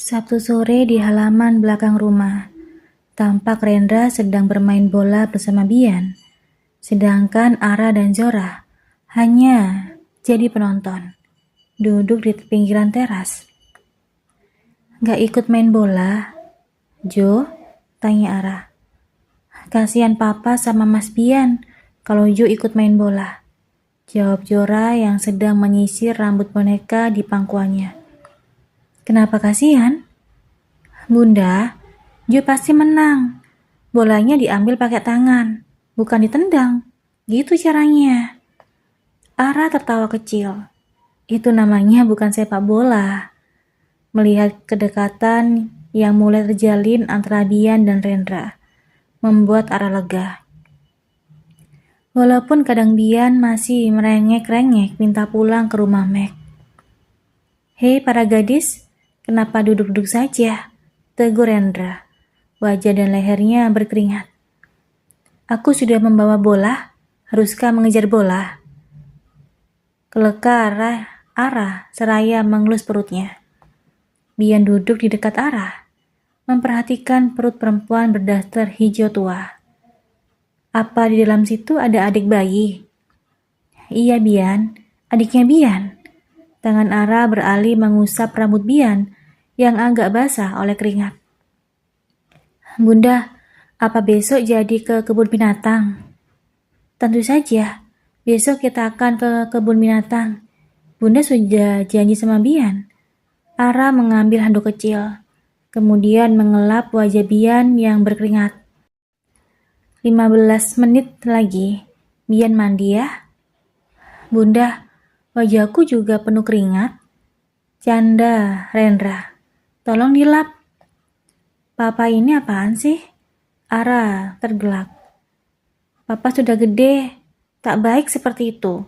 Sabtu sore di halaman belakang rumah, tampak Rendra sedang bermain bola bersama Bian, sedangkan Ara dan Zora hanya jadi penonton, duduk di pinggiran teras. "Gak ikut main bola, Jo?" tanya Ara. "Kasihan Papa sama Mas Bian kalau Jo ikut main bola," jawab Zora yang sedang menyisir rambut boneka di pangkuannya. "Kenapa kasihan?" "Bunda, Jo pasti menang. Bolanya diambil pakai tangan, bukan ditendang. Gitu caranya." Ara tertawa kecil. Itu namanya bukan sepak bola. Melihat kedekatan yang mulai terjalin antara Bian dan Rendra membuat Ara lega. Walaupun kadang Bian masih merengek-rengek minta pulang ke rumah Meg. "Hei para gadis, kenapa duduk-duduk saja?" tegur Rendra. Wajah dan lehernya berkeringat. "Aku sudah membawa bola, haruskah mengejar bola?" Kelekar Ara seraya mengelus perutnya. Bian duduk di dekat Ara, memperhatikan perut perempuan berdaster hijau tua. "Apa di dalam situ ada adik bayi?" "Iya Bian, adiknya Bian." Tangan Ara beralih mengusap rambut Bian yang agak basah oleh keringat. "Bunda, apa besok jadi ke kebun binatang?" "Tentu saja, besok kita akan ke kebun binatang. Bunda sudah janji sama Bian." Ara mengambil handuk kecil, kemudian mengelap wajah Bian yang berkeringat. 15 menit lagi, Bian mandi ya." "Bunda, wajahku juga penuh keringat," canda Rendra. "Tolong dilap." "Papa ini apaan sih?" Ara tergelak. "Papa sudah gede, tak baik seperti itu,"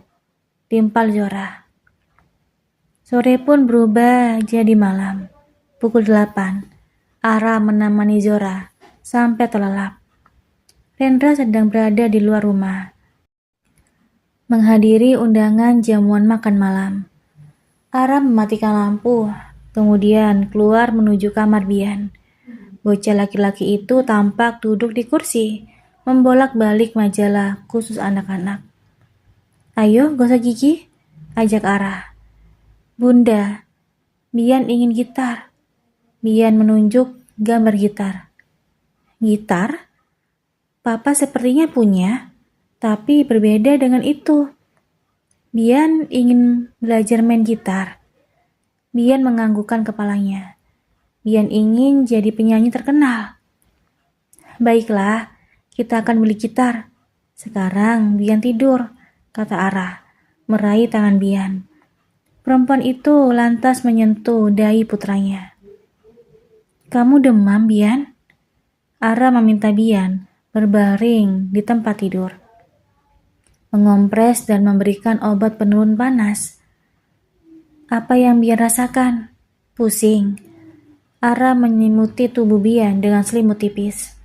timpal Zora. Sore pun berubah jadi malam. Pukul 8, Ara menemani Zora sampai terlelap. Rendra sedang berada di luar rumah, menghadiri undangan jamuan makan malam. Ara mematikan lampu, kemudian keluar menuju kamar Bian. Bocah laki-laki itu tampak duduk di kursi, membolak-balik majalah khusus anak-anak. "Ayo gosok gigi," ajak Ara. "Bunda, Bian ingin gitar." Bian menunjuk gambar gitar. "Gitar? Papa sepertinya punya, tapi berbeda dengan itu." "Bian ingin belajar main gitar." Bian menganggukkan kepalanya. "Bian ingin jadi penyanyi terkenal." "Baiklah, kita akan beli gitar. Sekarang Bian tidur," kata Ara, meraih tangan Bian. Perempuan itu lantas menyentuh dahi putranya. "Kamu demam, Bian?" Ara meminta Bian berbaring di tempat tidur, mengompres dan memberikan obat penurun panas. "Apa yang Bian rasakan?" "Pusing." Ara menyelimuti tubuh Bian dengan selimut tipis.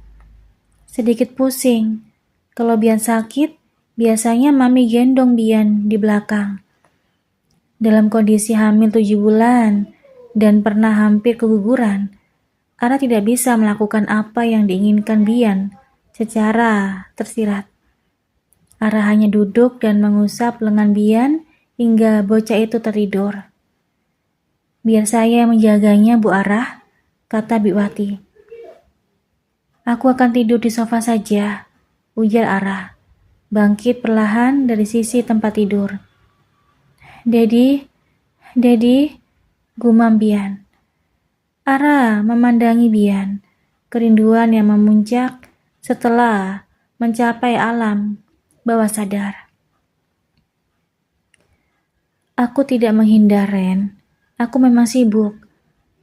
"Sedikit pusing. Kalau Bian sakit, biasanya Mami gendong Bian di belakang." Dalam kondisi hamil 7 bulan dan pernah hampir keguguran, Ara tidak bisa melakukan apa yang diinginkan Bian secara tersirat. Ara hanya duduk dan mengusap lengan Bian hingga bocah itu tertidur. "Biar saya yang menjaganya, Bu Ara," kata Biwati. "Aku akan tidur di sofa saja," ujar Ara, bangkit perlahan dari sisi tempat tidur. Dedi, gumam Bian. Ara memandangi Bian, kerinduan yang memuncak setelah mencapai alam bawah sadar. "Aku tidak menghindar, Ren. Aku memang sibuk.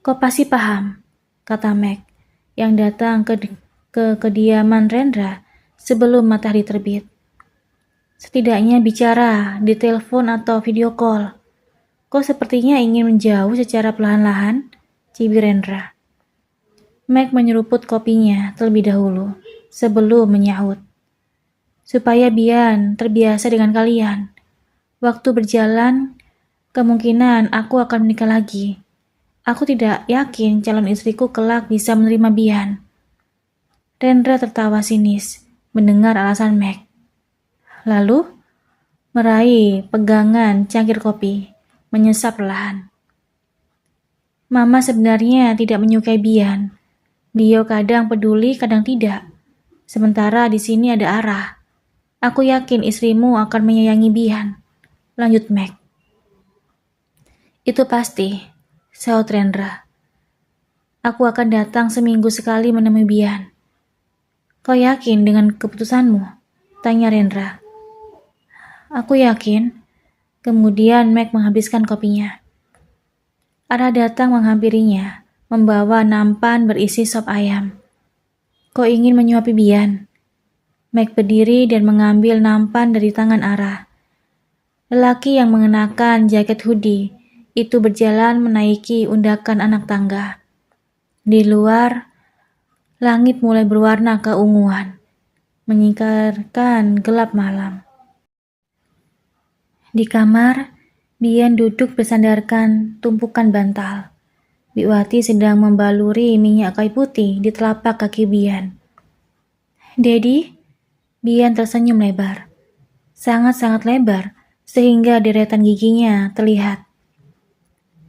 Kau pasti paham," kata Meg, yang datang ke kediaman Rendra sebelum matahari terbit. "Setidaknya bicara di telepon atau video call. Kau sepertinya ingin menjauh secara perlahan-lahan," cibir Rendra. Meg menyeruput kopinya terlebih dahulu sebelum menyahut. "Supaya Bian terbiasa dengan kalian. Waktu berjalan, kemungkinan aku akan menikah lagi. Aku tidak yakin calon istriku kelak bisa menerima Bian. Rendra tertawa sinis mendengar alasan Meg. Lalu meraih pegangan cangkir kopi, menyesap perlahan. Mama sebenarnya tidak menyukai Bian. Dia kadang peduli, kadang tidak. Sementara di sini ada Arah. Aku yakin istrimu akan menyayangi Bian. Lanjut Meg. Itu pasti, saut Rendra. Aku akan datang seminggu sekali menemui Bian. Kau yakin dengan keputusanmu? Tanya Rendra. Aku yakin. Kemudian Meg menghabiskan kopinya. Arah datang menghampirinya, membawa nampan berisi sop ayam. Kau ingin menyuapi Bian? Meg berdiri dan mengambil nampan dari tangan Arah. Lelaki yang mengenakan jaket hoodie itu berjalan menaiki undakan anak tangga. Di luar, langit mulai berwarna keunguan, menyingkirkan gelap malam. Di kamar, Bian duduk bersandarkan tumpukan bantal. Biwati sedang membaluri minyak kayu putih di telapak kaki Bian. Dedi, Bian tersenyum lebar. Sangat-sangat lebar, sehingga deretan giginya terlihat.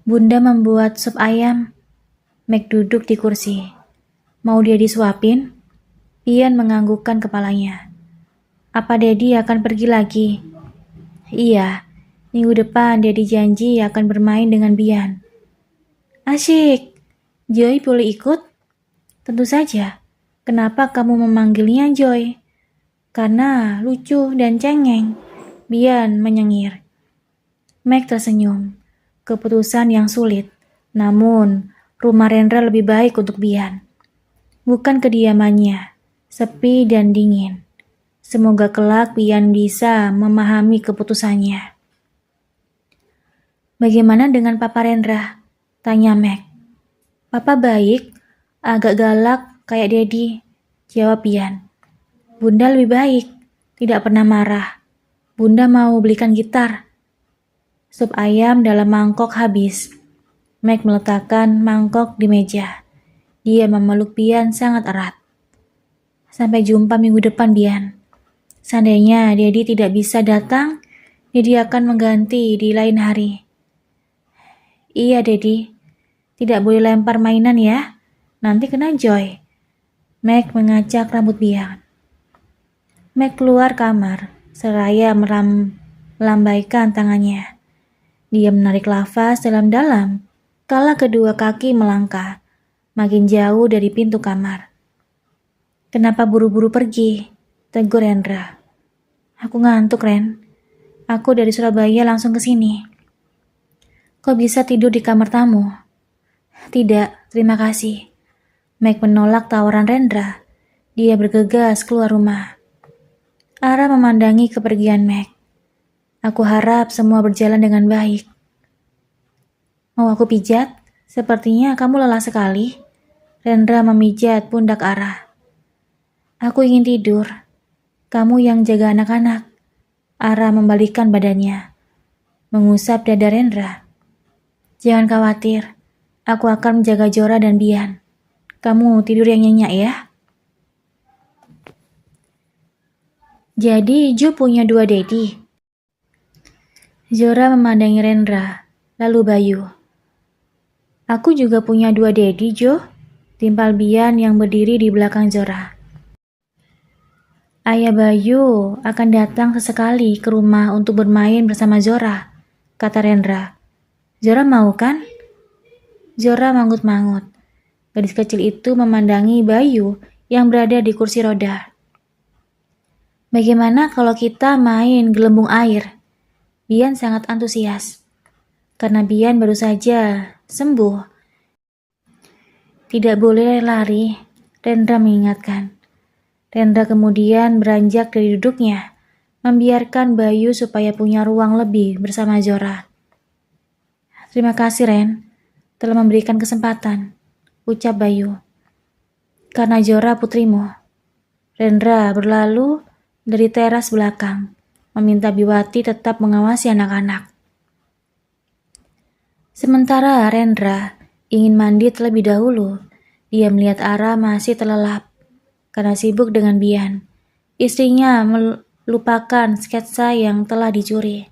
Bunda membuat sup ayam. Meg duduk di kursi. Mau dia disuapin? Bian menganggukkan kepalanya. Apa Dedi akan pergi lagi? Iya, minggu depan Dedi janji akan bermain dengan Bian. Asyik. Joy boleh ikut? Tentu saja. Kenapa kamu memanggilnya Joy? Karena lucu dan cengeng. Bian menyengir. Meg tersenyum. Keputusan yang sulit. Namun, rumah Rendra lebih baik untuk Bian. Bukan kediamannya, sepi dan dingin. Semoga kelak Bian bisa memahami keputusannya. Bagaimana dengan Papa Rendra? Tanya Meg. Papa baik, agak galak kayak Dedi, jawab Bian. Bunda lebih baik, tidak pernah marah. Bunda mau belikan gitar. Sup ayam dalam mangkok habis. Meg meletakkan mangkok di meja. Dia memeluk Bian sangat erat. Sampai jumpa minggu depan, Bian. Seandainya Dedi tidak bisa datang, Dedi akan mengganti di lain hari. Iya, Dedi. Tidak boleh lempar mainan ya. Nanti kena Joy. Meg mengacak rambut Bian. Meg keluar kamar, seraya melambaikan tangannya. Dia menarik nafas dalam-dalam, kala kedua kaki melangkah, makin jauh dari pintu kamar. Kenapa buru-buru pergi? Tegur Rendra. Aku ngantuk, Ren. Aku dari Surabaya langsung ke sini. Kok bisa tidur di kamar tamu? Tidak, terima kasih. Meg menolak tawaran Rendra. Dia bergegas keluar rumah. Ara memandangi kepergian Meg. Aku harap semua berjalan dengan baik. Mau aku pijat? Sepertinya kamu lelah sekali. Rendra memijat pundak Ara. Aku ingin tidur. Kamu yang jaga anak-anak. Ara membalikkan badannya, mengusap dada Rendra. Jangan khawatir, aku akan menjaga Jora dan Bian. Kamu tidur yang nyenyak ya. Jadi Jo punya 2 Dedi. Jora memandangi Rendra, lalu Bayu. Aku juga punya 2 Dedi, Jo. Timpal Bian yang berdiri di belakang Jora. Ayah Bayu akan datang sesekali ke rumah untuk bermain bersama Zora, kata Rendra. Zora mau kan? Zora manggut-mangut. Gadis kecil itu memandangi Bayu yang berada di kursi roda. Bagaimana kalau kita main gelembung air? Bian sangat antusias. Karena Bian baru saja sembuh. Tidak boleh lari, Rendra mengingatkan. Rendra kemudian beranjak dari duduknya, membiarkan Bayu supaya punya ruang lebih bersama Zora. Terima kasih, Ren, telah memberikan kesempatan, ucap Bayu. Karena Zora putrimu. Rendra berlalu dari teras belakang, meminta Biwati tetap mengawasi anak-anak. Sementara Rendra Ingin mandi terlebih dahulu, dia melihat Ara masih terlelap karena sibuk dengan Bian. Istrinya melupakan sketsa yang telah dicuri.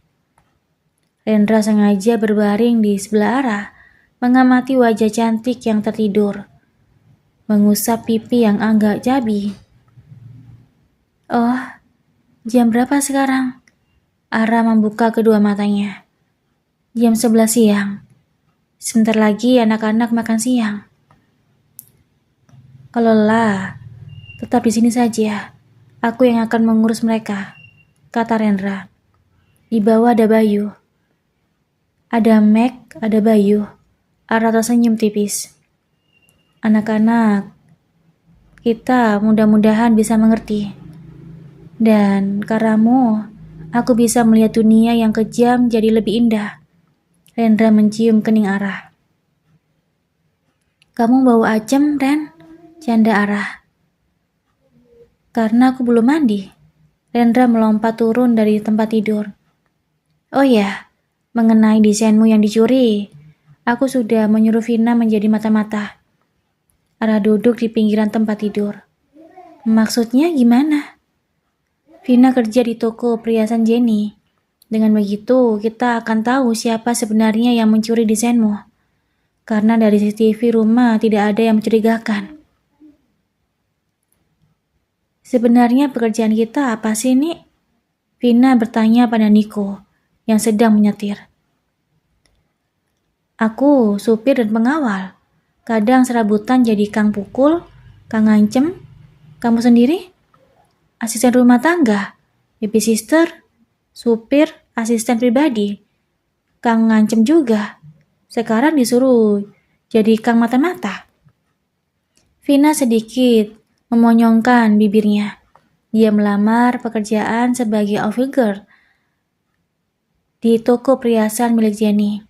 Rendra sengaja berbaring di sebelah Ara, mengamati wajah cantik yang tertidur, mengusap pipi yang agak cabi. Oh, jam berapa sekarang? Ara membuka kedua matanya. Jam 11 siang. Sebentar lagi anak-anak makan siang. Kalau lelah, tetap di sini saja. Aku yang akan mengurus mereka, kata Rendra. Di bawah ada Bayu. Ada Mac, ada Bayu. Ara tersenyum tipis. Anak-anak, kita mudah-mudahan bisa mengerti. Dan karenamu, aku bisa melihat dunia yang kejam jadi lebih indah. Rendra mencium kening Ara. Kamu bau acem, Ren? Canda Ara. Karena aku belum mandi. Rendra melompat turun dari tempat tidur. Oh ya, mengenai desainmu yang dicuri, aku sudah menyuruh Vina menjadi mata-mata. Ara duduk di pinggiran tempat tidur. Maksudnya gimana? Vina kerja di toko perhiasan Jenny. Dengan begitu, kita akan tahu siapa sebenarnya yang mencuri desainmu. Karena dari CCTV rumah tidak ada yang mencurigakan. Sebenarnya pekerjaan kita apa sih, Nik? Vina bertanya pada Niko yang sedang menyetir. Aku supir dan pengawal. Kadang serabutan jadi kang pukul, kang ngancem. Kamu sendiri? Asisten rumah tangga, baby sister, supir, asisten pribadi. Kang ngancem juga. Sekarang disuruh jadi kang mata-mata. Vina sedikit memonyongkan bibirnya. Dia melamar pekerjaan sebagai office girl di toko perhiasan milik Jenny.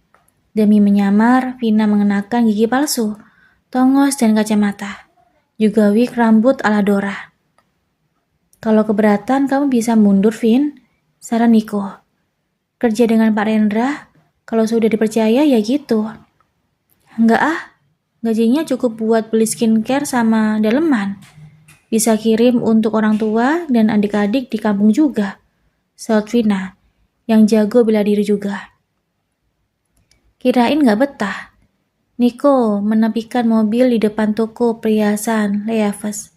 Demi menyamar, Vina mengenakan gigi palsu, tongos dan kacamata. Juga wig rambut ala Dora. Kalau keberatan, kamu bisa mundur, Vin. Saran Niko. Kerja dengan Pak Rendra, kalau sudah dipercaya ya gitu. Enggak ah, gajinya cukup buat beli skincare sama daleman. Bisa kirim untuk orang tua dan adik-adik di kampung juga. Saud Vina, yang jago bela diri juga. Kirain gak betah. Niko menepikan mobil di depan toko perhiasan Leaves.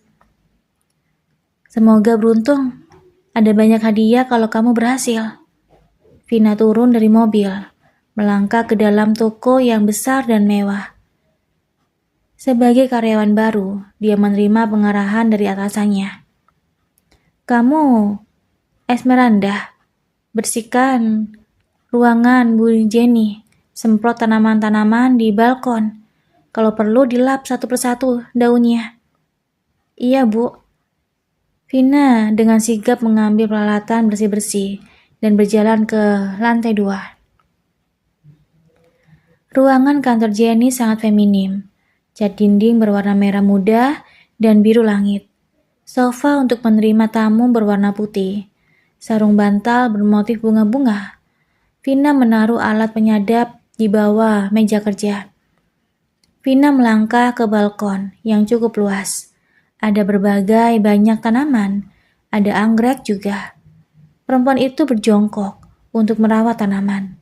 Semoga beruntung. Ada banyak hadiah kalau kamu berhasil. Vina turun dari mobil, melangkah ke dalam toko yang besar dan mewah. Sebagai karyawan baru, dia menerima pengarahan dari atasannya. Kamu, Esmeralda, bersihkan ruangan Bu Jenny, semprot tanaman-tanaman di balkon. Kalau perlu dilap satu persatu daunnya. Iya, Bu. Vina dengan sigap mengambil peralatan bersih-bersih dan berjalan ke lantai 2. Ruangan kantor Jenny sangat feminim. Cat dinding berwarna merah muda dan biru langit. Sofa untuk menerima tamu berwarna putih. Sarung bantal bermotif bunga-bunga. Vina menaruh alat penyadap di bawah meja kerja. Vina melangkah ke balkon yang cukup luas. Ada berbagai banyak tanaman. Ada anggrek juga. Perempuan itu berjongkok untuk merawat tanaman.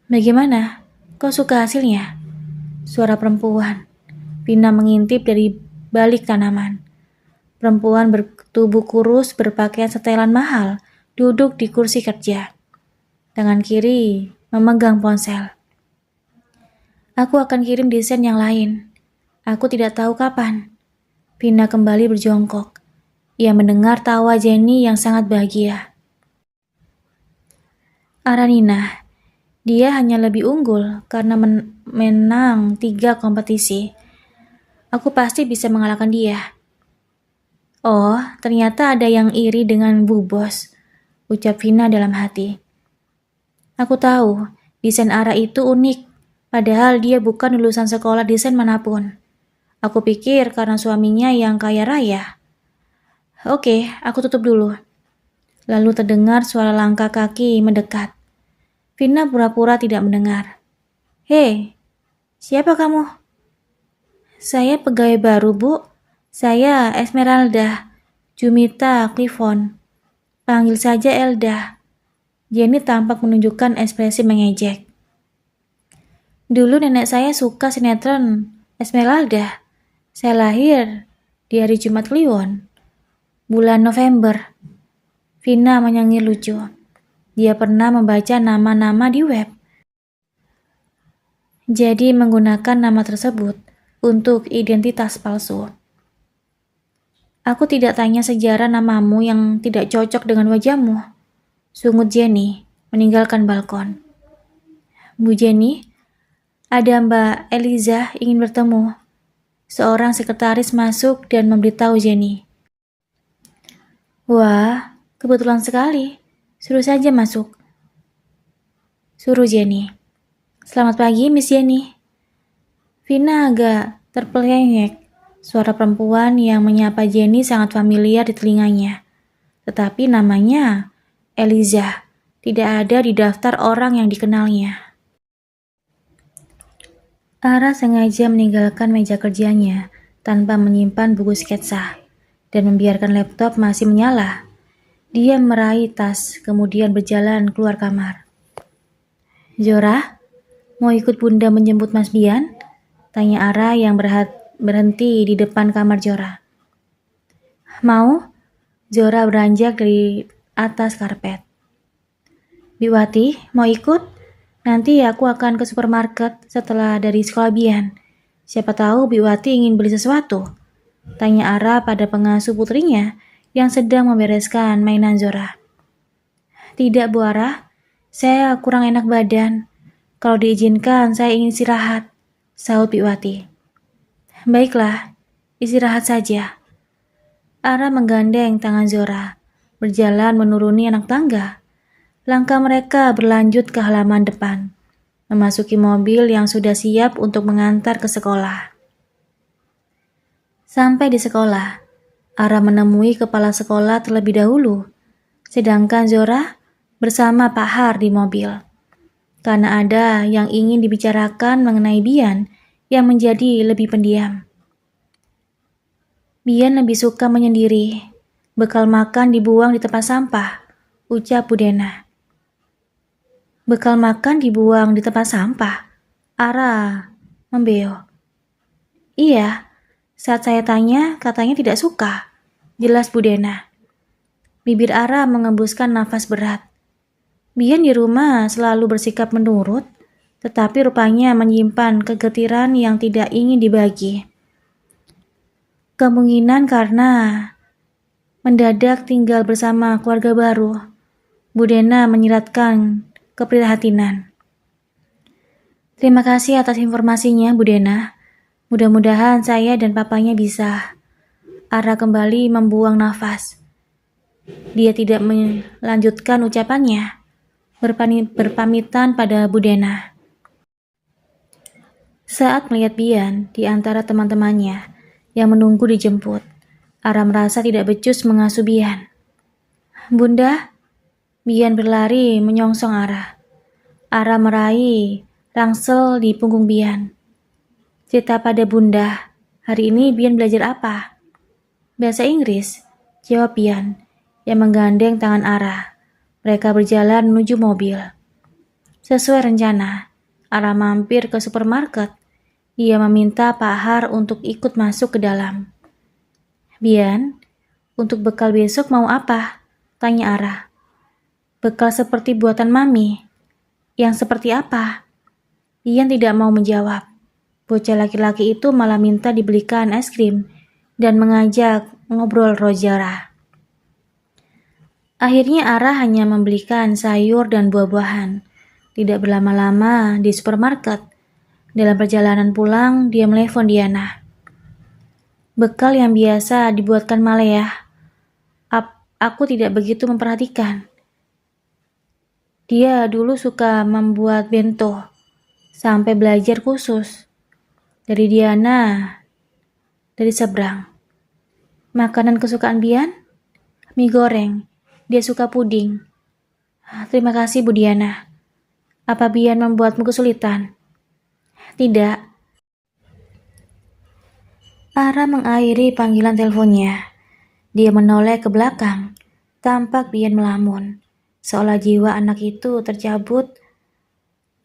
Bagaimana? Kau suka hasilnya? Suara perempuan. Vina mengintip dari balik tanaman. Perempuan bertubuh kurus berpakaian setelan mahal duduk di kursi kerja. Tangan kiri memegang ponsel. Aku akan kirim desain yang lain. Aku tidak tahu kapan. Vina kembali berjongkok. Ia mendengar tawa Jenny yang sangat bahagia. Aranina, dia hanya lebih unggul karena menang 3 kompetisi. Aku pasti bisa mengalahkan dia. Oh, ternyata ada yang iri dengan Bu Bos, ucap Vina dalam hati. Aku tahu, desain Ara itu unik, padahal dia bukan lulusan sekolah desain manapun. Aku pikir karena suaminya yang kaya raya. Oke, aku tutup dulu. Lalu terdengar suara langkah kaki mendekat. Vina pura-pura tidak mendengar. Hei, Siapa kamu? Saya pegawai baru, Bu. Saya Esmeralda, Jumita Clifton. Panggil saja Elda. Jenny tampak menunjukkan ekspresi mengejek. Dulu nenek saya suka sinetron Esmeralda. Saya lahir di hari Jumat Kliwon, bulan November. Vina menyengir lucu. Dia pernah membaca nama-nama di web. Jadi menggunakan nama tersebut untuk identitas palsu. Aku tidak tanya sejarah namamu yang tidak cocok dengan wajahmu. Sungut Jenny meninggalkan balkon. Bu Jenny, ada Mbak Eliza ingin bertemu. Seorang sekretaris masuk dan memberitahu Jenny. Wah, kebetulan sekali. Suruh saja masuk. Suruh Jenny. Selamat pagi, Miss Jenny. Vina agak terpelengek. Suara perempuan yang menyapa Jenny sangat familiar di telinganya. Tetapi namanya Eliza tidak ada di daftar orang yang dikenalnya. Ara sengaja meninggalkan meja kerjanya tanpa menyimpan buku sketsa dan membiarkan laptop masih menyala. Dia meraih tas, kemudian berjalan keluar kamar. Zora, mau ikut Bunda menjemput Mas Bian? Tanya Ara yang berhenti di depan kamar Zora. Mau? Zora beranjak dari atas karpet. Biwati, mau ikut? Nanti aku akan ke supermarket setelah dari sekolah Bian. Siapa tahu Biwati ingin beli sesuatu. Tanya Ara pada pengasuh putrinya yang sedang membereskan mainan Zora. Tidak, Bu Ara. Saya kurang enak badan. Kalau diizinkan, saya ingin istirahat, sahut Biwati. Baiklah, istirahat saja. Ara menggandeng tangan Zora, berjalan menuruni anak tangga. Langkah mereka berlanjut ke halaman depan, memasuki mobil yang sudah siap untuk mengantar ke sekolah. Sampai di sekolah, Ara menemui kepala sekolah terlebih dahulu, sedangkan Zora bersama Pak Har di mobil. Karena ada yang ingin dibicarakan mengenai Bian yang menjadi lebih pendiam. Bian lebih suka menyendiri. Bekal makan dibuang di tempat sampah, ucap Budena. Bekal makan dibuang di tempat sampah? Ara membeo. Iya, saat saya tanya katanya tidak suka, jelas Budena. Bibir Ara mengembuskan nafas berat. Bian di rumah selalu bersikap menurut, tetapi rupanya menyimpan kegetiran yang tidak ingin dibagi. Kemungkinan karena mendadak tinggal bersama keluarga baru. Budena menyiratkan keprihatinan. Terima kasih atas informasinya, Budena. Mudah-mudahan saya dan papanya bisa. Ara kembali membuang nafas. Dia tidak melanjutkan ucapannya. Berpamitan pada Budena. Saat melihat Bian di antara teman-temannya yang menunggu dijemput, Ara merasa tidak becus mengasuh Bian. Bunda, Bian berlari menyongsong Ara. Ara meraih rangsel di punggung Bian. Cerita pada Bunda, hari ini Bian belajar apa? Bahasa Inggris, jawab Bian yang menggandeng tangan Ara. Mereka berjalan menuju mobil. Sesuai rencana, Ara mampir ke supermarket. Ia meminta Pak Har untuk ikut masuk ke dalam. Bian, untuk bekal besok mau apa? Tanya Ara. Bekal seperti buatan Mami. Yang seperti apa? Bian tidak mau menjawab. Bocah laki-laki itu malah minta dibelikan es krim dan mengajak ngobrol Rojara. Akhirnya Ara hanya membelikan sayur dan buah-buahan. Tidak berlama-lama di supermarket. Dalam perjalanan pulang, dia menelepon Diana. Bekal yang biasa dibuatkan Malaya. Aku tidak begitu memperhatikan. Dia dulu suka membuat bento, sampai belajar khusus. Dari Diana, dari seberang. Makanan kesukaan Bian? Mie goreng. Dia suka puding. Terima kasih Bu Diana. Apa Bian membuatmu kesulitan? Tidak, Ara mengakhiri panggilan teleponnya. Dia menoleh ke belakang. Tampak Bian melamun, seolah jiwa anak itu tercabut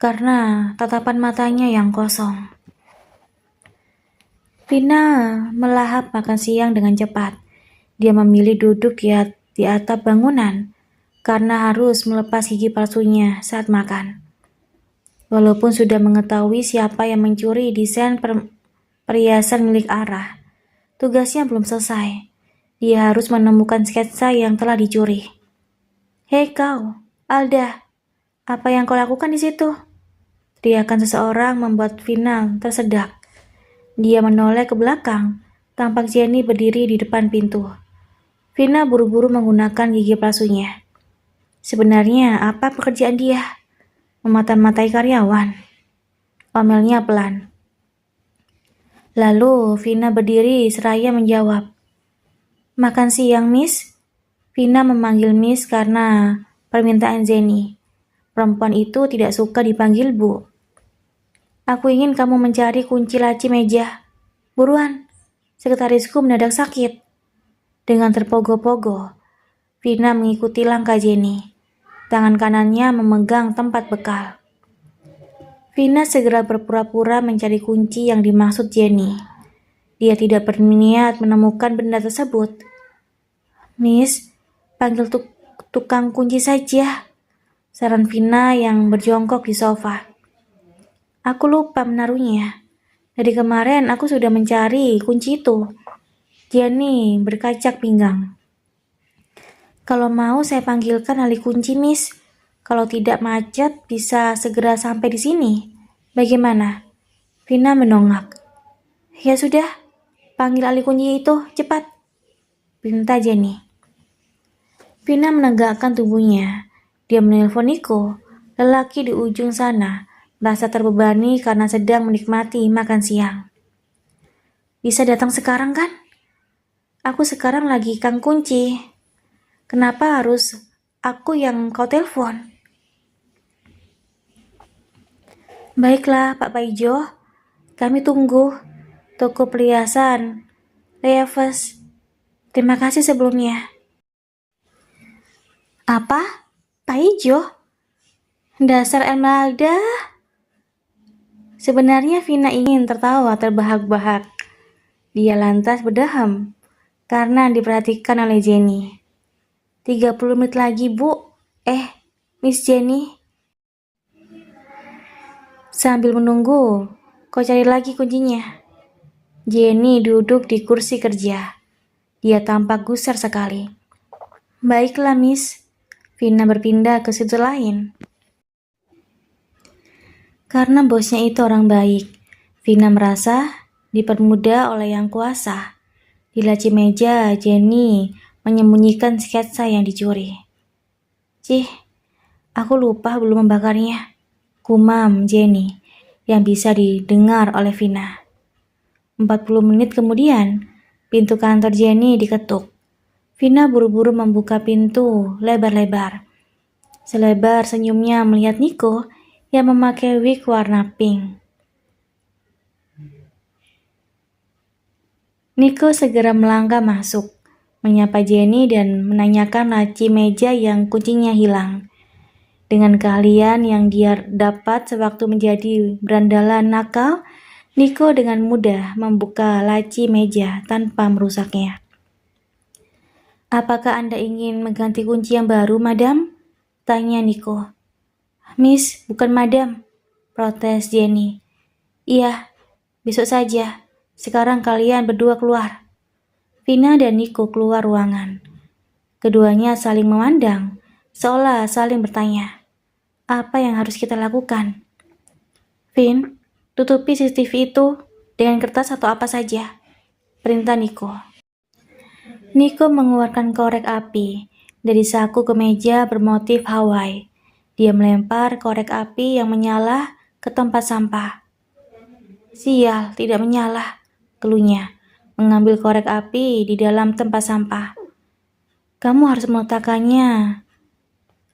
karena tatapan matanya yang kosong. Vina melahap makan siang dengan cepat. Dia memilih duduk di atap bangunan karena harus melepas gigi palsunya saat makan. Walaupun sudah mengetahui siapa yang mencuri desain perhiasan milik Ara, tugasnya belum selesai. Dia harus menemukan sketsa yang telah dicuri. "Hei kau, Alda, apa yang kau lakukan di situ?" Teriakan seseorang membuat Vina tersedak. Dia menoleh ke belakang, tampak Jenny berdiri di depan pintu. Vina buru-buru menggunakan gigi palsunya. Sebenarnya apa pekerjaan dia? Memata-matai karyawan. Omelnya pelan. Lalu Vina berdiri seraya menjawab. "Makan siang, Miss?" Vina memanggil Miss karena permintaan Jenny. Perempuan itu tidak suka dipanggil Bu. "Aku ingin kamu mencari kunci laci meja. Buruan, sekretarisku mendadak sakit." Dengan terpogo-pogo, Vina mengikuti langkah Jenny. Tangan kanannya memegang tempat bekal. Vina segera berpura-pura mencari kunci yang dimaksud Jenny. Dia tidak berniat menemukan benda tersebut. "Miss, panggil tukang kunci saja," saran Vina yang berjongkok di sofa. "Aku lupa menaruhnya. Dari kemarin aku sudah mencari kunci itu." Jenny berkacak pinggang. "Kalau mau saya panggilkan ahli kunci, Miss. Kalau tidak macet bisa segera sampai di sini. Bagaimana?" Vina menongak. "Ya sudah, panggil ahli kunci itu, cepat," perintah Jenny. Vina menegakkan tubuhnya. Dia menelpon Niko, lelaki di ujung sana, merasa terbebani karena sedang menikmati makan siang. "Bisa datang sekarang kan? Aku sekarang lagi kang kunci. Kenapa harus aku yang kau telepon?" "Baiklah, Pak Paijo. Kami tunggu. Toko perhiasan Leaves. Terima kasih sebelumnya." "Apa? Paijo? Dasar Esmeralda." Sebenarnya Vina ingin tertawa terbahak-bahak. Dia lantas berdaham karena diperhatikan oleh Jenny. 30 menit lagi, Bu. Miss Jenny. Sambil menunggu, kau cari lagi kuncinya." Jenny duduk di kursi kerja. Dia tampak gusar sekali. "Baiklah, Miss." Vina berpindah ke situ lain. Karena bosnya itu orang baik, Vina merasa dipermudah oleh yang kuasa. Di laci meja, Jenny menyembunyikan sketsa yang dicuri. "Cih, aku lupa belum membakarnya," gumam Jenny yang bisa didengar oleh Vina. 40 menit kemudian, pintu kantor Jenny diketuk. Vina buru-buru membuka pintu lebar-lebar. Selebar senyumnya melihat Niko yang memakai wig warna pink. Niko segera melangkah masuk, menyapa Jenny dan menanyakan laci meja yang kuncinya hilang. Dengan keahlian yang dia dapat sewaktu menjadi berandalan nakal, Niko dengan mudah membuka laci meja tanpa merusaknya. "Apakah Anda ingin mengganti kunci yang baru, Madam?" tanya Niko. "Miss, bukan Madam," protes Jenny. "Iya, besok saja. Sekarang kalian berdua keluar." Vina dan Niko keluar ruangan. Keduanya saling memandang, seolah saling bertanya, apa yang harus kita lakukan? "Vin, tutupi CCTV itu dengan kertas atau apa saja," perintah Niko. Niko mengeluarkan korek api dari saku kemeja bermotif Hawaii. Dia melempar korek api yang menyala ke tempat sampah. "Sial, tidak menyala," keluhnya, mengambil korek api di dalam tempat sampah. "Kamu harus meletakkannya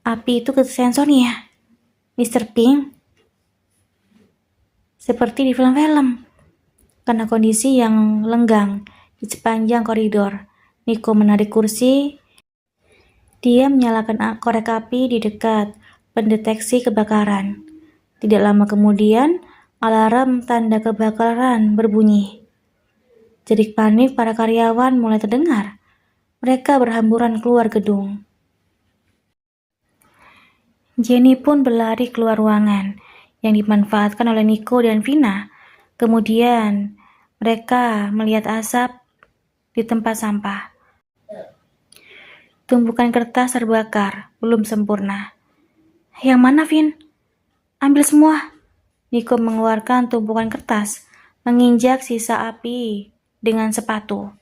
api itu ke sensornya, Mr. Pink. Seperti di film-film." karena kondisi yang lenggang di sepanjang koridor. Nico menarik kursi. Dia menyalakan korek api di dekat pendeteksi kebakaran. Tidak lama kemudian, alarm tanda kebakaran berbunyi. Jerit panik para karyawan mulai terdengar. Mereka berhamburan keluar gedung. Jenny pun berlari keluar ruangan yang dimanfaatkan oleh Nico dan Vina. Kemudian mereka melihat asap di tempat sampah. Tumpukan kertas terbakar, belum sempurna. Yang mana, Vin? Ambil semua. Nico mengeluarkan tumpukan kertas, menginjak sisa api dengan sepatu.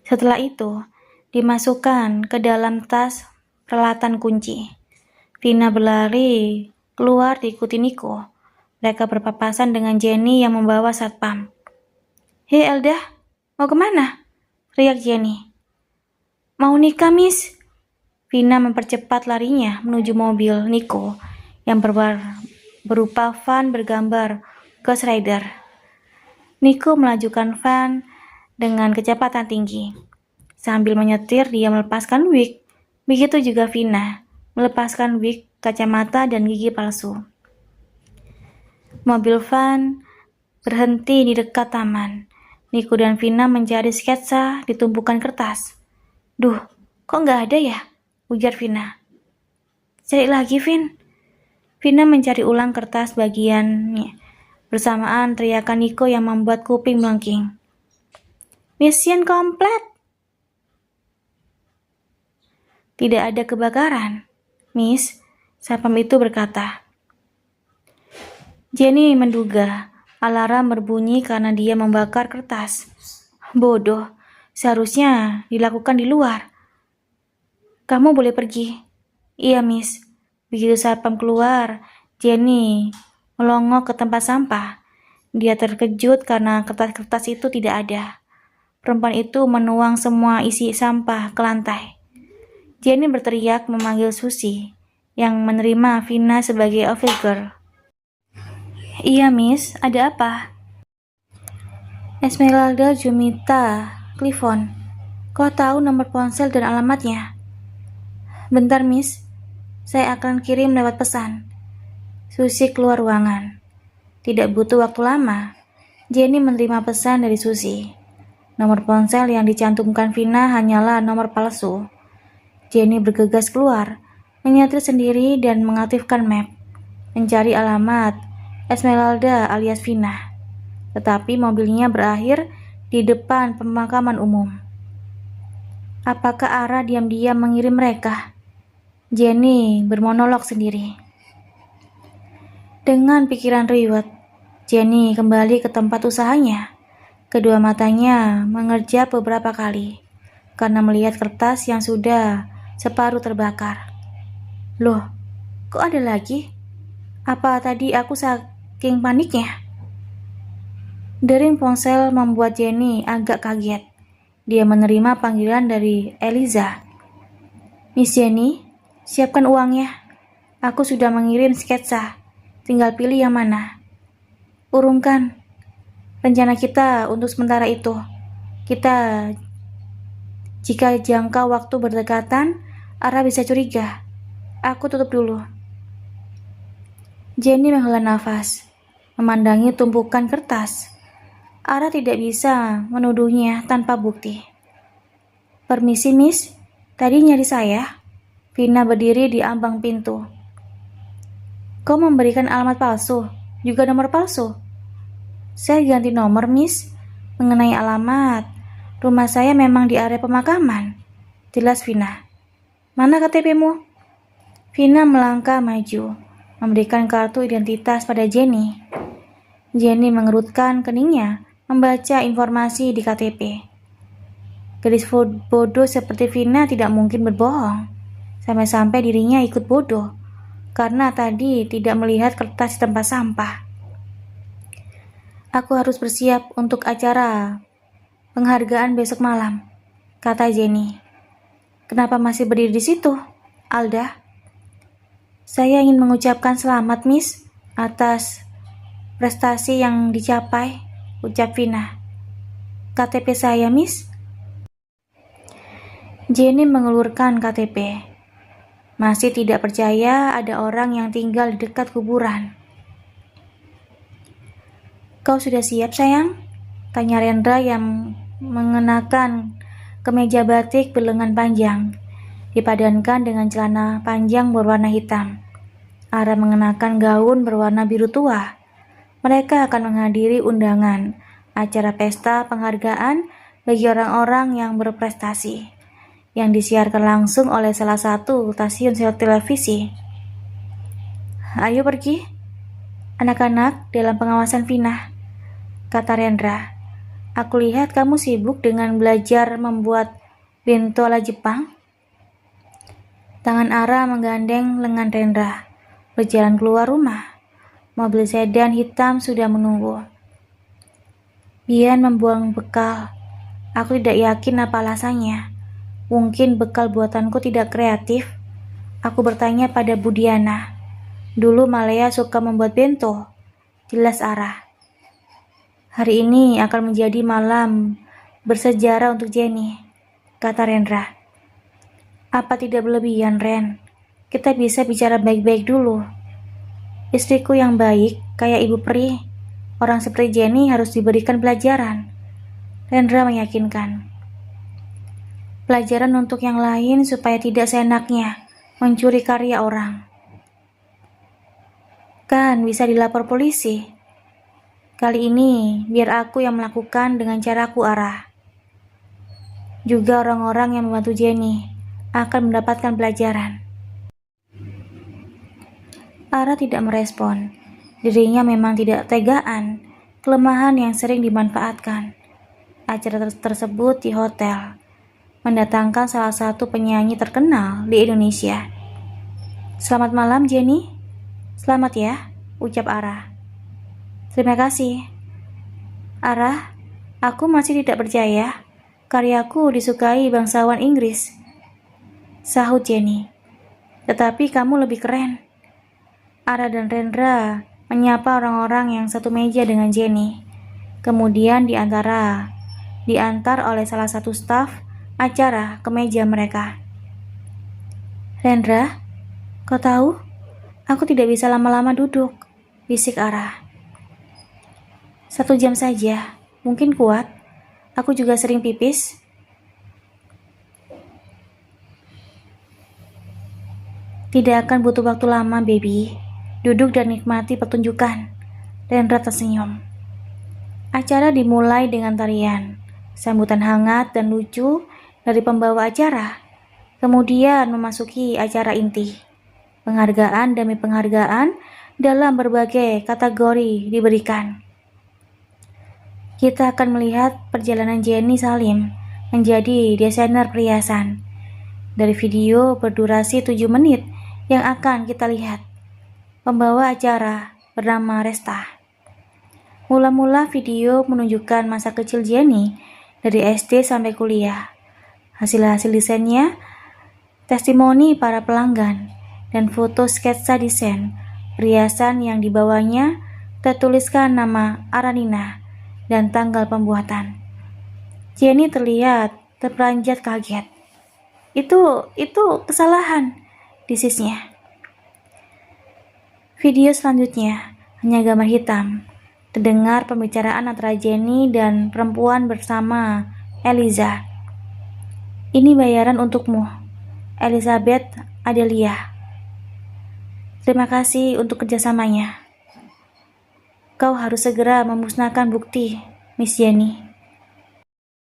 Setelah itu, dimasukkan ke dalam tas peralatan kunci. Vina berlari keluar diikuti Nico. Mereka berpapasan dengan Jenny yang membawa satpam. Hei Elda, mau kemana? Teriak Jenny. Mau nikah, Miss. Vina mempercepat larinya menuju mobil Nico yang berupa van bergambar Ghost Rider. Nico melajukan van dengan kecepatan tinggi. Sambil menyetir, dia melepaskan wig. Begitu juga Vina, melepaskan wig, kacamata, dan gigi palsu. Mobil van berhenti di dekat taman. Nico dan Vina mencari sketsa di tumpukan kertas. Duh, kok nggak ada ya? Ujar Vina. Cari lagi, Vin. Vina mencari ulang kertas bagiannya. Bersamaan teriakan Nico yang membuat kuping melengking. Mission komplit. Tidak ada kebakaran, Miss, satpam itu berkata. Jenny menduga alarm berbunyi karena dia membakar kertas. Bodoh, seharusnya dilakukan di luar. Kamu boleh pergi. Iya, Miss. Begitu satpam keluar, Jenny melongok ke tempat sampah. Dia terkejut karena kertas-kertas itu tidak ada. Perempuan itu menuang semua isi sampah ke lantai. Jenny berteriak memanggil Susi, yang menerima Vina sebagai office girl. Iya, Miss. Ada apa? Esmeralda Jumita Clifton. Kau tahu nomor ponsel dan alamatnya? Bentar, Miss. Saya akan kirim lewat pesan. Susi keluar ruangan. Tidak butuh waktu lama, Jenny menerima pesan dari Susi. Nomor ponsel yang dicantumkan Vina hanyalah nomor palsu. Jenny bergegas keluar, menyetir sendiri dan mengaktifkan map, mencari alamat Esmeralda alias Vina. Tetapi mobilnya berakhir di depan pemakaman umum. Apakah Ara diam-diam mengirim mereka? Jenny bermonolog sendiri. Dengan pikiran riwet, Jenny kembali ke tempat usahanya. Kedua matanya mengerjap beberapa kali karena melihat kertas yang sudah separuh terbakar. Loh, kok ada lagi? Apa tadi aku saking paniknya? Dering ponsel membuat Jenny agak kaget. Dia menerima panggilan dari Eliza. Miss Jenny, siapkan uangnya. Aku sudah mengirim sketsa. Tinggal pilih yang mana. Urungkan rencana kita untuk sementara itu. Jika jangka waktu berdekatan, Ara bisa curiga. Aku tutup dulu. Jenny menghela nafas, memandangi tumpukan kertas. Ara tidak bisa menuduhnya tanpa bukti. Permisi, Miss. Tadi nyari saya. Vina berdiri di ambang pintu. Kau memberikan alamat palsu, juga nomor palsu. Saya ganti nomor, Miss. Mengenai alamat, rumah saya memang di area pemakaman. Jelas, Vina. Mana KTP-mu? Vina melangkah maju, memberikan kartu identitas pada Jenny. Jenny mengerutkan keningnya, membaca informasi di KTP. Gadis bodoh seperti Vina tidak mungkin berbohong. Sampai-sampai dirinya ikut bodoh, karena tadi tidak melihat kertas di tempat sampah. Aku harus bersiap untuk acara penghargaan besok malam, kata Jenny. Kenapa masih berdiri di situ, Alda? Saya ingin mengucapkan selamat, Miss, atas prestasi yang dicapai. ucap Vina. KTP saya, Miss. Jenny mengelurkan KTP. Masih tidak percaya ada orang yang tinggal di dekat kuburan. Kau sudah siap, sayang? Tanya Rendra yang mengenakan kemeja batik berlengan panjang, dipadankan dengan celana panjang berwarna hitam. Ara mengenakan gaun berwarna biru tua. Mereka akan menghadiri undangan, acara pesta penghargaan bagi orang-orang yang berprestasi, yang disiarkan langsung oleh salah satu stasiun televisi. Ayo pergi, anak-anak dalam pengawasan Vina, kata Rendra. Aku lihat kamu sibuk dengan belajar membuat bento ala Jepang. Tangan Ara menggandeng lengan Rendra. Berjalan keluar rumah. Mobil sedan hitam sudah menunggu. Bian membuang bekal. Aku tidak yakin apa alasannya. Mungkin bekal buatanku tidak kreatif. Aku bertanya pada Budiana. Dulu Malaya suka membuat bento. Jelas Ara. Hari ini akan menjadi malam bersejarah untuk Jenny, kata Rendra. Apa tidak berlebihan, Ren? Kita bisa bicara baik-baik dulu. Istriku yang baik, kayak Ibu Pri. Orang seperti Jenny harus diberikan pelajaran. Rendra meyakinkan. Pelajaran untuk yang lain supaya tidak seenaknya mencuri karya orang. Kan bisa dilapor polisi. Kali ini biar aku yang melakukan dengan caraku, Ara. Juga orang-orang yang membantu Jenny akan mendapatkan pelajaran. Ara tidak merespon. Dirinya memang tidak tegaan, kelemahan yang sering dimanfaatkan. Acara tersebut di hotel, mendatangkan salah satu penyanyi terkenal di Indonesia. Selamat malam, Jenny. Selamat ya, ucap Ara. Terima kasih. Ara, aku masih tidak percaya karyaku disukai bangsawan Inggris, sahut Jenny. Tetapi kamu lebih keren. Ara dan Rendra menyapa orang-orang yang satu meja dengan Jenny. Kemudian diantar oleh salah satu staf acara ke meja mereka. Rendra, kau tahu? Aku tidak bisa lama-lama duduk, bisik Ara. 1 jam saja, mungkin kuat. Aku juga sering pipis. Tidak akan butuh waktu lama, baby. Duduk dan nikmati pertunjukan. Rendra tersenyum. Acara dimulai dengan tarian, sambutan hangat dan lucu dari pembawa acara. Kemudian memasuki acara inti. Penghargaan demi penghargaan dalam berbagai kategori diberikan. Kita akan melihat perjalanan Jenny Salim menjadi desainer perhiasan. Dari video berdurasi 7 menit yang akan kita lihat. Pembawa acara bernama Resta. Mula-mula video menunjukkan masa kecil Jenny dari SD sampai kuliah. Hasil-hasil desainnya, testimoni para pelanggan, dan foto sketsa desain perhiasan yang dibawanya tertuliskan nama Aranina dan tanggal pembuatan. Jenny terlihat terperanjat kaget. Itu kesalahan, disisnya. Video selanjutnya hanya gambar hitam. Terdengar pembicaraan antara Jenny dan perempuan bersama Eliza. Ini bayaran untukmu, Elizabeth Adelia. Terima kasih untuk kerjasamanya. Kau harus segera memusnahkan bukti, Miss Jenny.